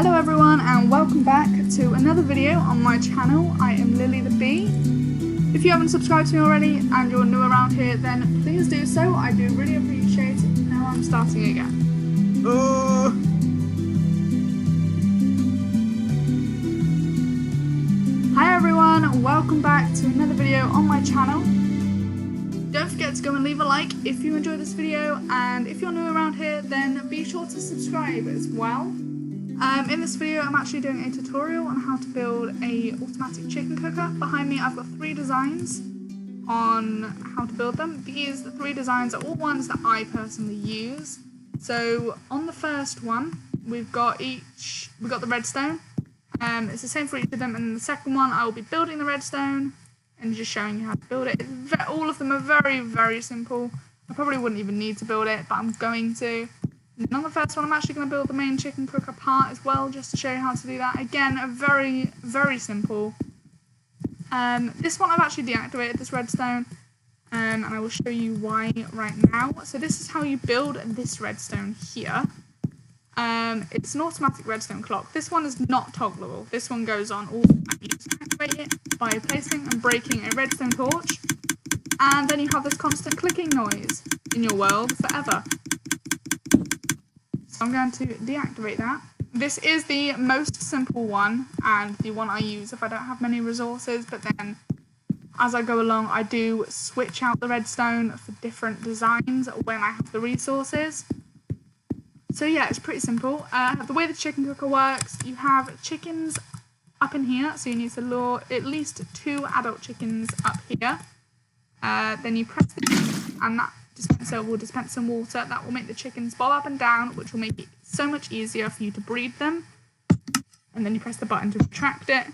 Hello everyone and welcome back to another video on my channel. I am Lily the Bee. If you haven't subscribed to me already and you're new around here, then please do so. I do really appreciate it. Now I'm starting again. Hi everyone, welcome back to another video on my channel. Don't forget to go and leave a like if you enjoyed this video, and if you're new around here then be sure to subscribe as well. In this video I'm actually doing a tutorial on how to build a automatic chicken cooker. Behind me I've got 3 designs on how to build them. These 3 designs are all ones that I personally use. So on the first one we've got the redstone. It's the same for each of them, and in the second one I will be building the redstone and just showing you how to build it. All of them are very simple. I probably wouldn't even need to build it, but I'm going to. And on the first one I'm actually going to build the main chicken cooker part as well, just to show you how to do that. Again, very simple. This one I've actually deactivated, this redstone, and I will show you why right now. So this is how you build this redstone here. It's an automatic redstone clock. This one is not toggleable. This one goes on all the time. You just activate it by placing and breaking a redstone torch, and then you have this constant clicking noise in your world forever. So I'm going to deactivate that. This is the most simple one and the one I use if I don't have many resources, but then as I go along I do switch out the redstone for different designs when I have the resources. So yeah, it's pretty simple. The way the chicken cooker works, you have chickens up in here, so you need to lure at least 2 adult chickens up here. Then you press the button and that dispenser will dispense some water. That will make the chickens bob up and down, which will make it so much easier for you to breed them. And then you press the button to retract it.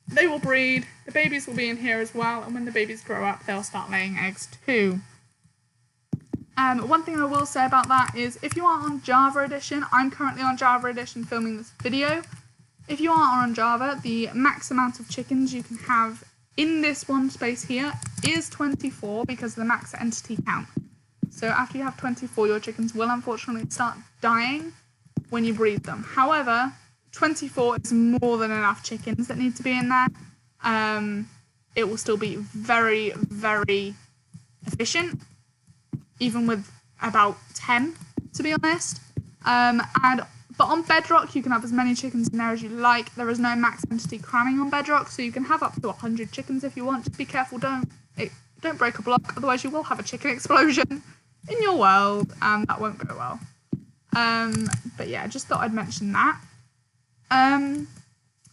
They will breed, the babies will be in here as well, and when the babies grow up they'll start laying eggs too. One thing I will say about that is if you are on Java Edition, I'm currently on Java Edition filming this video. If you are on Java, the max amount of chickens you can have in this one space here is 24 because of the max entity count. So after you have 24, your chickens will unfortunately start dying when you breed them. However, 24 is more than enough chickens that need to be in there. It will still be very efficient, even with about 10, to be honest. But on bedrock you can have as many chickens in there as you like. There is no max entity cramming on bedrock, so you can have up to 100 chickens if you want. Just be careful, don't break a block, otherwise you will have a chicken explosion in your world and that won't go well. But yeah, just thought I'd mention that.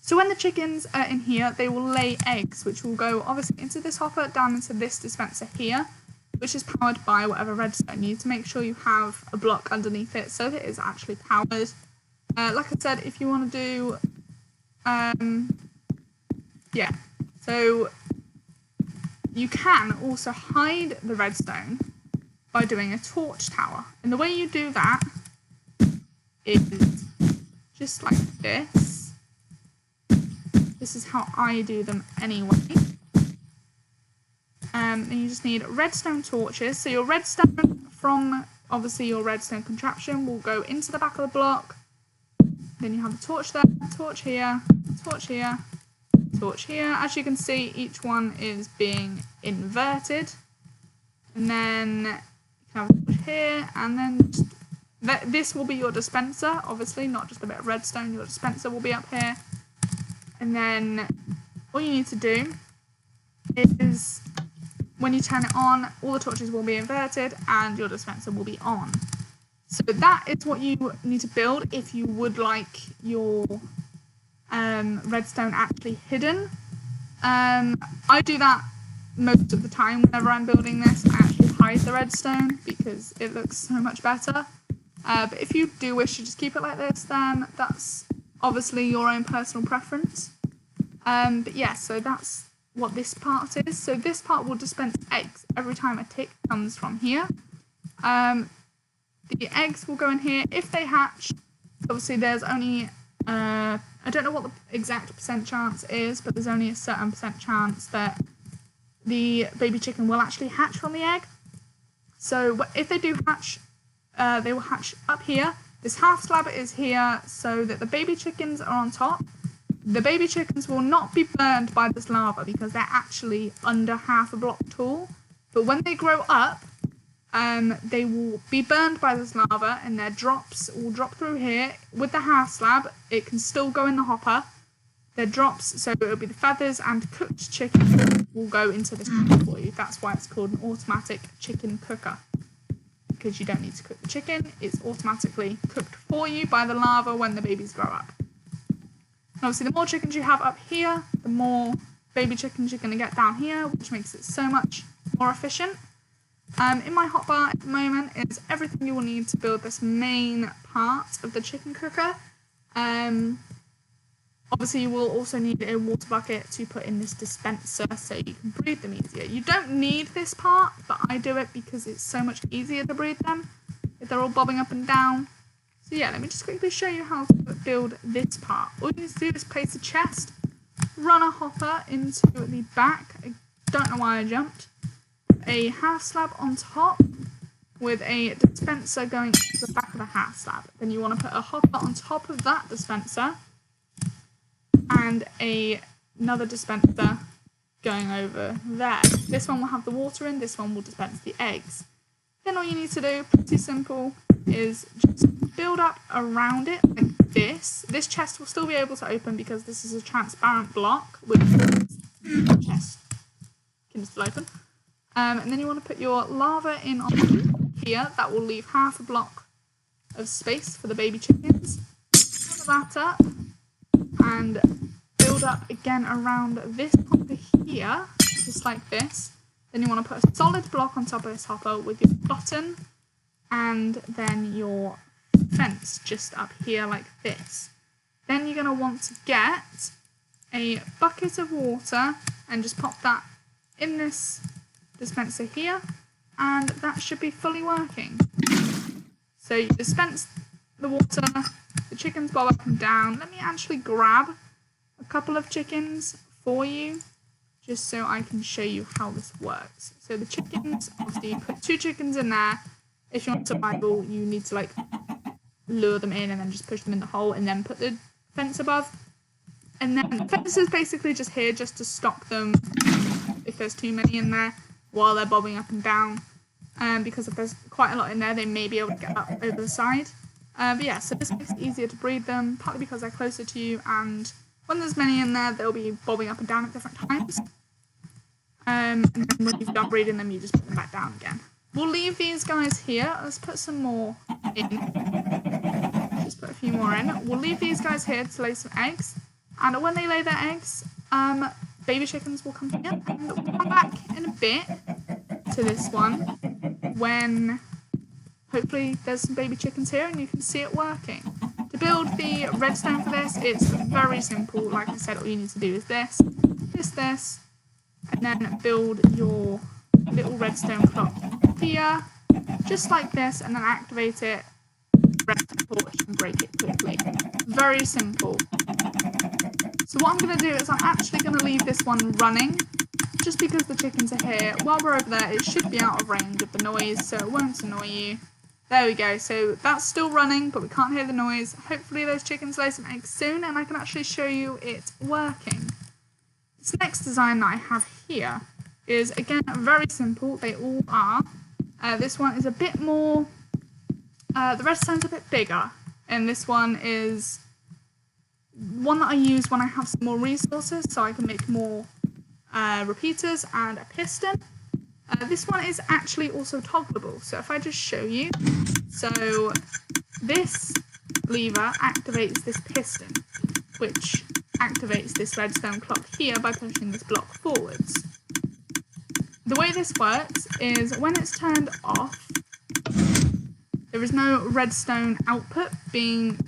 So when the chickens are in here, they will lay eggs, which will go obviously into this hopper, down into this dispenser here, which is powered by whatever redstone. You need to make sure you have a block underneath it so that it is actually powered. Like I said, if you want to do, yeah, so you can also hide the redstone by doing a torch tower. And the way you do that is just like this. This is how I do them anyway. And you just need redstone torches. So your redstone from obviously your redstone contraption will go into the back of the block. Then you have a torch there, torch here, torch here, torch here. As you can see, each one is being inverted. And then you can have a torch here, and then this will be your dispenser, obviously, not just a bit of redstone. Your dispenser will be up here. And then all you need to do is, when you turn it on, all the torches will be inverted and your dispenser will be on. So that is what you need to build if you would like your redstone actually hidden. I do that most of the time whenever I'm building this. I actually hide the redstone because it looks so much better. But if you do wish to just keep it like this, then that's obviously your own personal preference. But yeah, so that's what this part is. So this part will dispense eggs every time a tick comes from here. The eggs will go in here. If they hatch, obviously there's only, I don't know what the exact percent chance is, but there's only a certain percent chance that the baby chicken will actually hatch from the egg. So if they do hatch, they will hatch up here, This half slab is here so that the baby chickens are on top. The baby chickens will not be burned by this lava because they're actually under half a block tall. But when they grow up, they will be burned by this lava and their drops will drop through here. With the half slab, it can still go in the hopper. Their drops, so it'll be the feathers and cooked chicken will go into this cooker for you. That's why it's called an automatic chicken cooker. Because you don't need to cook the chicken, it's automatically cooked for you by the lava when the babies grow up. And obviously the more chickens you have up here, the more baby chickens you're going to get down here, which makes it so much more efficient. In my hotbar at the moment is everything you will need to build this main part of the chicken cooker. Obviously you will also need a water bucket to put in this dispenser so you can breed them easier. You don't need this part, but I do it because it's so much easier to breed them if they're all bobbing up and down. So yeah, let me just quickly show you how to build this part. All you need to do is place a chest, run a hopper into the back. I don't know why I jumped. A half slab on top with a dispenser going into the back of the half slab. Then you want to put a hopper on top of that dispenser and another dispenser going over there. This one will have the water in, this one will dispense the eggs. Then all you need to do, pretty simple, is just build up around it like this. This chest will still be able to open because this is a transparent block, which the chest can still open. And then you want to put your lava in on here. That will leave half a block of space for the baby chickens. Cover that up and build up again around this hopper here, just like this. Then you want to put a solid block on top of this hopper with your button and then your fence just up here like this. Then you're going to want to get a bucket of water and just pop that in this dispenser here, and that should be fully working. So you dispense the water, the chickens bob up and down. Let me actually grab a couple of chickens for you just so I can show you how this works. So the chickens, obviously you put 2 chickens in there. If you want survival, you need to like lure them in and then just push them in the hole and then put the fence above. And then the fence is basically just here just to stop them if there's too many in there while they're bobbing up and down. Because if there's quite a lot in there, they may be able to get up over the side. But yeah, so this makes it easier to breed them, partly because they're closer to you, and when there's many in there, they'll be bobbing up and down at different times. And then when you've done breeding them, you just put them back down again. We'll leave these guys here. Let's put some more in. Just put a few more in. We'll leave these guys here to lay some eggs. And when they lay their eggs, baby chickens will come here. And we'll come back in a bit to this one when hopefully there's some baby chickens here and you can see it working. To build the redstone for this, it's very simple. Like I said, all you need to do is this, and then build your little redstone clock here, just like this, and then activate it, redstone torch, and break it quickly. Very simple. So what I'm going to do is I'm actually going to leave this one running, just because the chickens are here. While we're over there, it should be out of range of the noise, so it won't annoy you. There we go, so that's still running, but we can't hear the noise. Hopefully those chickens lay some eggs soon, and I can actually show you it working. This next design that I have here is, again, very simple. They all are. This one is a bit more, the redstone's a bit bigger, and this one is one that I use when I have some more resources, so I can make more repeaters and a piston. This one is actually also toggleable, so if I just show you, so this lever activates this piston, which activates this redstone clock here by pushing this block forwards. The way this works is when it's turned off, there is no redstone output being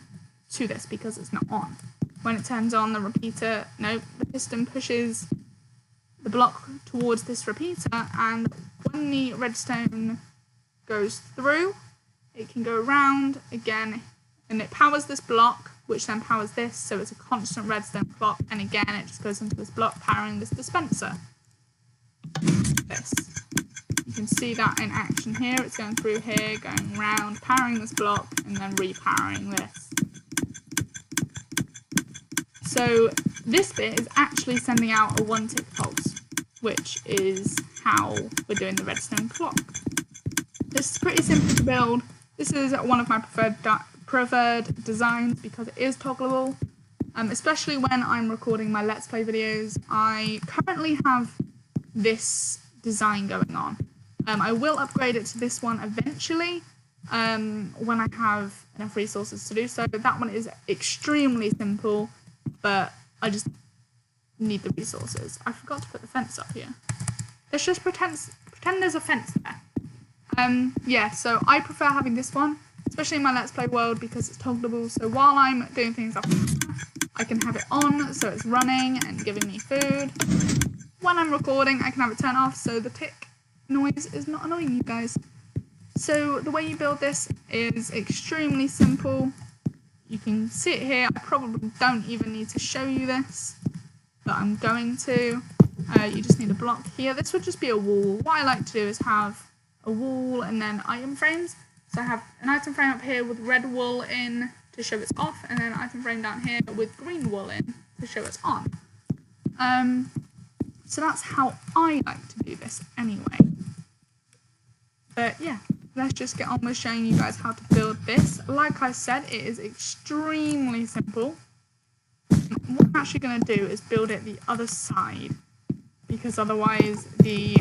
to this because it's not on. When it turns on, the repeater, the piston pushes the block towards this repeater, and when the redstone goes through, it can go around again, and it powers this block, which then powers this, so it's a constant redstone clock, and again it just goes into this block powering this dispenser. This. You can see that in action here. It's going through here, going round, powering this block, and then repowering this. So this bit is actually sending out a 1-tick pulse, which is how we're doing the redstone clock. This is pretty simple to build. This is one of my preferred designs because it is toggleable, especially when I'm recording my Let's Play videos. I currently have this design going on. I will upgrade it to this one eventually when I have enough resources to do so. That one is extremely simple, but I just need the resources. I forgot to put the fence up here. Let's just pretend there's a fence there. Yeah, so I prefer having this one, especially in my Let's Play world, because it's toggleable. So while I'm doing things up, I can have it on, so it's running and giving me food. When I'm recording, I can have it turned off, so the tick noise is not annoying you guys. So the way you build this is extremely simple. You can see it here. I probably don't even need to show you this, but I'm going to. You just need a block here. This would just be a wall. What I like to do is have a wall and then item frames. So I have an item frame up here with red wool in to show it's off, and then an item frame down here with green wool in to show it's on. So that's how I like to do this anyway. But yeah, let's just get on with showing you guys how to build this. Like I said, it is extremely simple. What I'm actually going to do is build it the other side, because otherwise the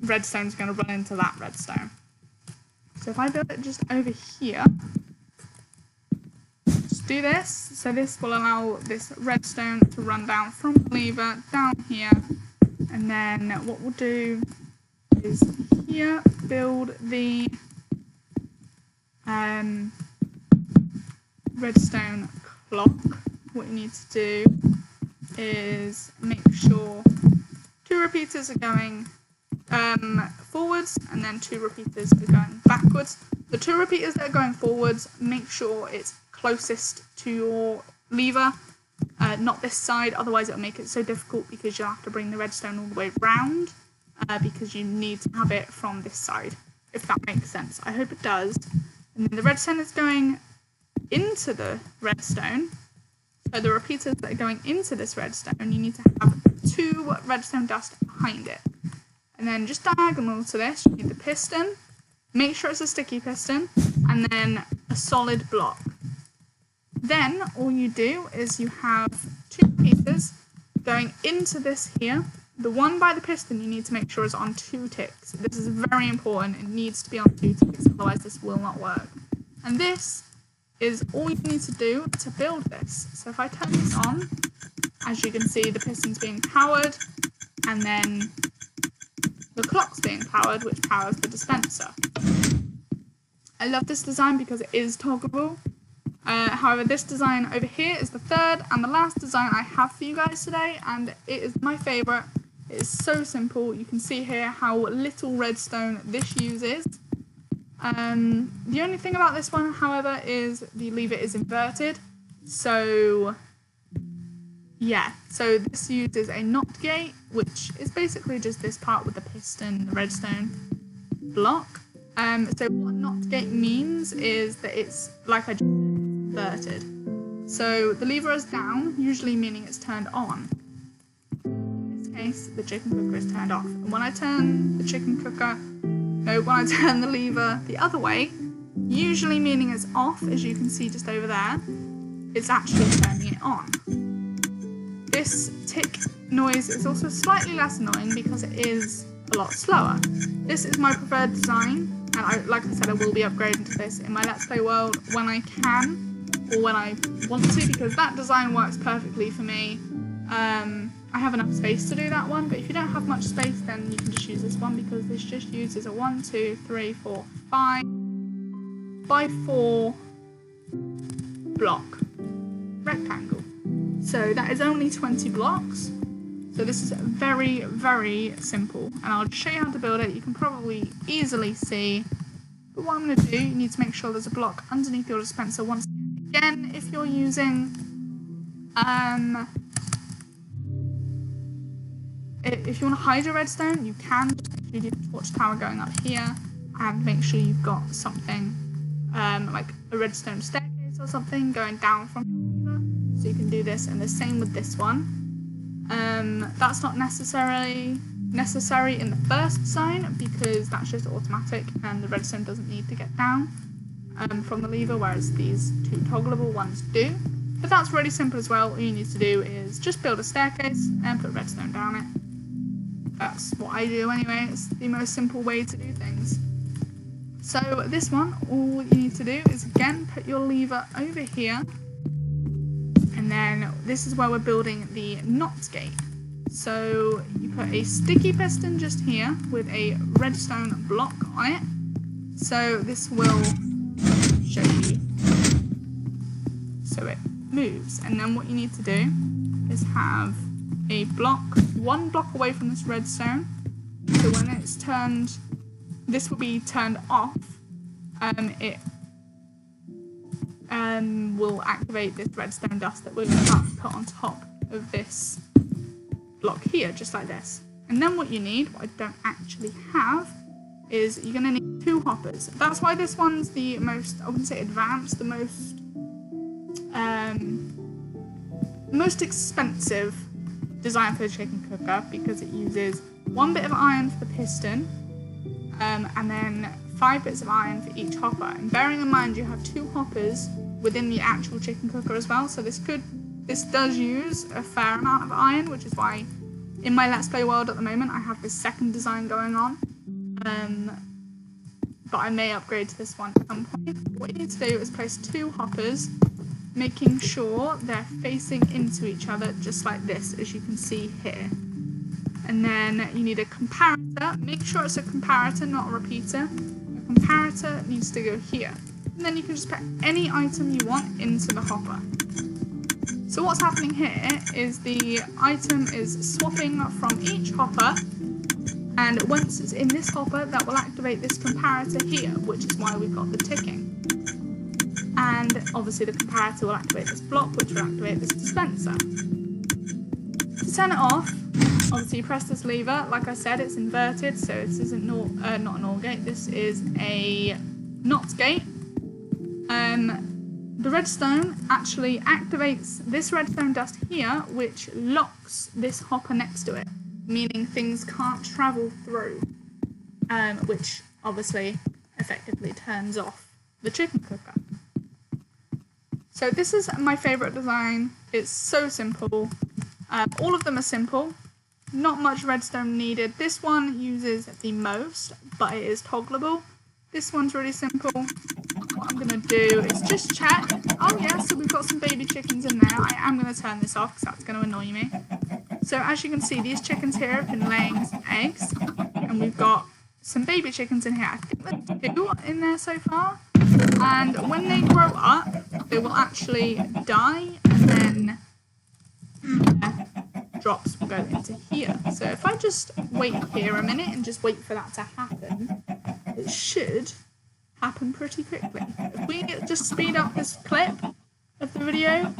redstone is going to run into that redstone. So if I build it just over here, just do this. So this will allow this redstone to run down from the lever down here. And then what we'll do is here build the redstone clock. What you need to do is make sure 2 repeaters are going forwards, and then 2 repeaters are going backwards. The 2 repeaters that are going forwards, make sure it's closest to your lever, not this side, otherwise it'll make it so difficult because you'll have to bring the redstone all the way round, because you need to have it from this side, if that makes sense. I hope it does. And then the redstone is going into the redstone, so the repeaters that are going into this redstone, you need to have 2 redstone dust behind it. And then just diagonal to this, you need the piston. Make sure it's a sticky piston, and then a solid block. Then all you do is you have 2 pieces going into this here. The one by the piston you need to make sure is on 2 ticks. This is very important. It needs to be on 2 ticks, otherwise this will not work. And this is all you need to do to build this. So if I turn this on, as you can see, the piston's being powered, and then the clock's being powered, which powers the dispenser. I love this design because it is toggleable. However, this design over here is the third and the last design I have for you guys today, and it is my favourite. It is so simple. You can see here how little redstone this uses. The only thing about this one, however, is the lever is inverted. So yeah, so this uses a NOT gate, which is basically just this part with the piston, the redstone block. So what NOT gate means is that it's, like I just said, inverted. So the lever is down, usually meaning it's turned on. In this case, the chicken cooker is turned off. And when I turn the when I turn the lever the other way, usually meaning it's off, as you can see just over there, it's actually turning it on. This tick noise is also slightly less annoying because it is a lot slower. This is my preferred design, and like I said, I will be upgrading to this in my Let's Play world when I can, or when I want to, because that design works perfectly for me. I have enough space to do that one, but if you don't have much space, then you can just use this one, because this just uses a 1, 2, 3, 4, 5 by 4 block rectangle. So that is only 20 blocks. So this is very, very simple, and I'll just show you how to build it. You can probably easily see, but what I'm going to do, you need to make sure there's a block underneath your dispenser once again. If you're using if you want to hide your redstone, you can. You do the torch tower going up here, and make sure you've got something like a redstone staircase or something going down from your lever, so you can do this. And the same with this one. That's not necessarily necessary in the first sign because that's just automatic and the redstone doesn't need to get down from the lever, whereas these two toggleable ones do. But that's really simple as well. All you need to do is just build a staircase and put redstone down it. That's what I do anyway. It's the most simple way to do things. So this one, all you need to do is again put your lever over here, and then this is where we're building the knot gate. So you put a sticky piston just here with a redstone block on it. So this will show you. So it moves, and then what you need to do is have a block, one block away from this redstone. So when it's turned, this will be turned off. It will activate this redstone dust that we're going to put on top of this block here, just like this. And then what you need, what I don't actually have, is you're going to need 2 hoppers. That's why this one's the most, I wouldn't say advanced, the most expensive design for the chicken cooker, because it uses 1 bit of iron for the piston, and then 5 bits of iron for each hopper. And bearing in mind you have 2 hoppers within the actual chicken cooker as well, so this does use a fair amount of iron, which is why in my Let's Play world at the moment I have this second design going on. But I may upgrade to this one at some point. What you need to do is place 2 hoppers, making sure they're facing into each other just like this, as you can see here. And then you need a comparator. Make sure it's a comparator, not a repeater. A comparator needs to go here. And then you can just put any item you want into the hopper. So what's happening here is the item is swapping from each hopper, and once it's in this hopper, that will activate this comparator here, which is why we've got the ticking. And obviously the comparator will activate this block, which will activate this dispenser. To turn it off, obviously you press this lever. Like I said, it's inverted, so this isn't not an OR gate, this is a NOT gate. The redstone actually activates this redstone dust here, which locks this hopper next to it, meaning things can't travel through, which obviously effectively turns off the chicken cooker. So this is my favourite design. It's so simple. All of them are simple, not much redstone needed. This one uses the most, but it is toggleable. This one's really simple. What I'm going to do is just check. Oh yeah, so we've got some baby chickens in there. I am going to turn this off because that's going to annoy me. So as you can see, these chickens here have been laying some eggs, and we've got some baby chickens in here. I think there's 2 in there so far. And when they grow up, they will actually die, and then drops will go into here. So if I just wait here a minute and just wait for that to happen, it should happen pretty quickly. If we just speed up this clip of the video,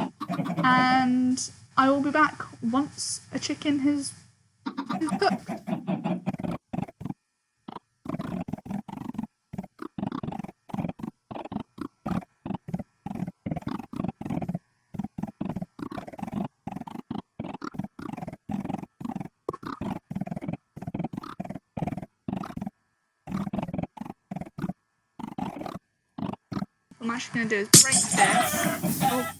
and I will be back once a chicken is cooked. What I'm actually going to do is break this. Oh.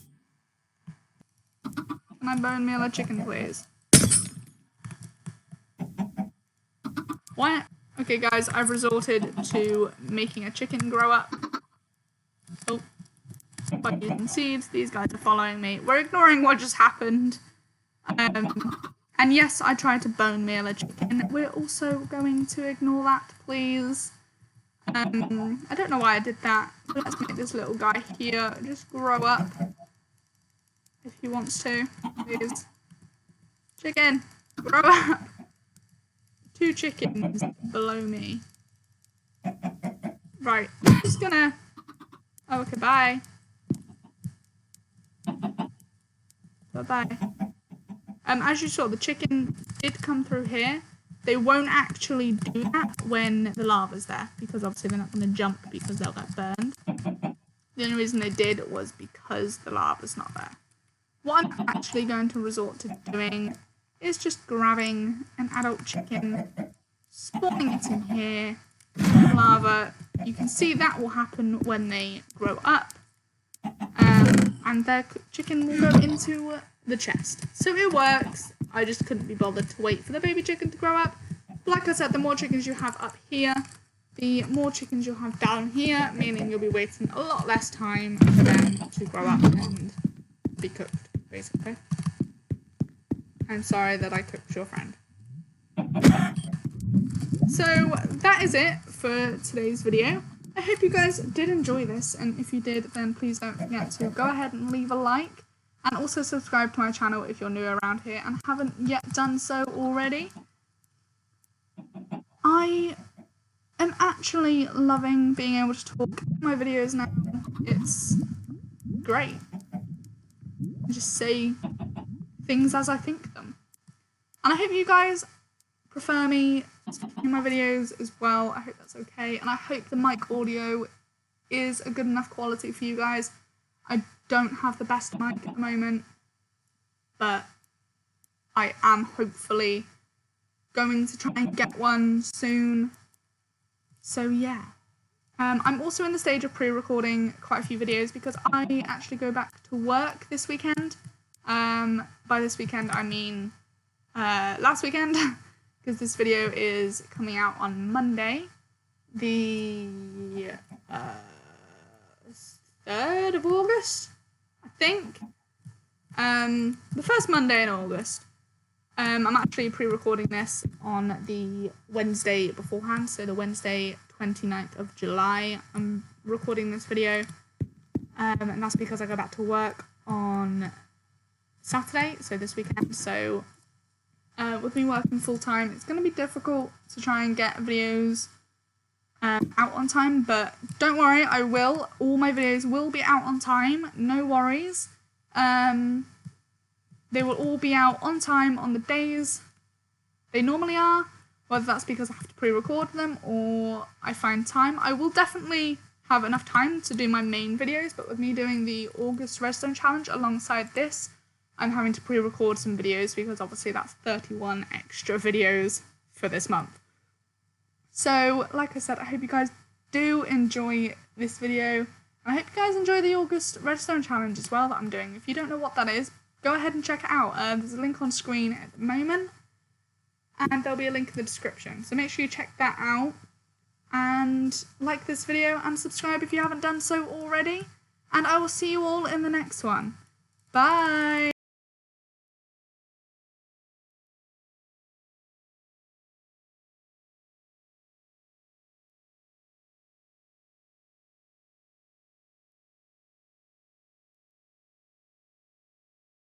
Can I bone meal a chicken, please? What? Okay, guys, I've resorted to making a chicken grow up. Oh. By using seeds, these guys are following me. We're ignoring what just happened. And yes, I tried to bone meal a chicken. We're also going to ignore that, please. I don't know why I did that. Let's make this little guy here just grow up. If he wants to, please. Chicken, grow up. 2 chickens below me. Right, I'm just gonna... Oh, okay, bye. Bye-bye. As you saw, the chicken did come through here, they won't actually do that when the lava's there, because obviously they're not going to jump because they'll get burned. The only reason they did was because the lava's not there. What I'm actually going to resort to doing is just grabbing an adult chicken, spawning it in here, lava. You can see that will happen when they grow up, and their chicken will go into the chest. So it works. I just couldn't be bothered to wait for the baby chicken to grow up. Like I said, the more chickens you have up here, the more chickens you'll have down here, meaning you'll be waiting a lot less time for them to grow up and be cooked, basically. I'm sorry that I cooked your friend. So that is it for today's video. I hope you guys did enjoy this, and if you did, then please don't forget to go ahead and leave a like, and also subscribe to my channel if you're new around here and haven't yet done so already. I am actually loving being able to talk in my videos now. It's great. I just say things as I think them. And I hope you guys prefer me in my videos as well. I hope that's okay, and I hope the mic audio is a good enough quality for you guys. I don't have the best mic at the moment, but I am hopefully going to try and get one soon. So yeah. I'm also in the stage of pre-recording quite a few videos because I actually go back to work this weekend. By this weekend I mean last weekend, because this video is coming out on Monday, the 3rd of August, I think. The first Monday in August. I'm actually pre-recording this on the Wednesday beforehand, so the Wednesday 29th of July I'm recording this video, and that's because I go back to work on Saturday, so this weekend. So with me working full-time, it's going to be difficult to try and get videos out on time, but don't worry, I will. All my videos will be out on time, no worries. They will all be out on time on the days they normally are, whether that's because I have to pre-record them or I find time. I will definitely have enough time to do my main videos, but with me doing the August Redstone Challenge alongside this, I'm having to pre-record some videos because obviously that's 31 extra videos for this month. So, like I said, I hope you guys do enjoy this video. I hope you guys enjoy the August Redstone Challenge as well that I'm doing. If you don't know what that is, go ahead and check it out. There's a link on screen at the moment, and there'll be a link in the description. So make sure you check that out, and like this video, and subscribe if you haven't done so already. And I will see you all in the next one. Bye!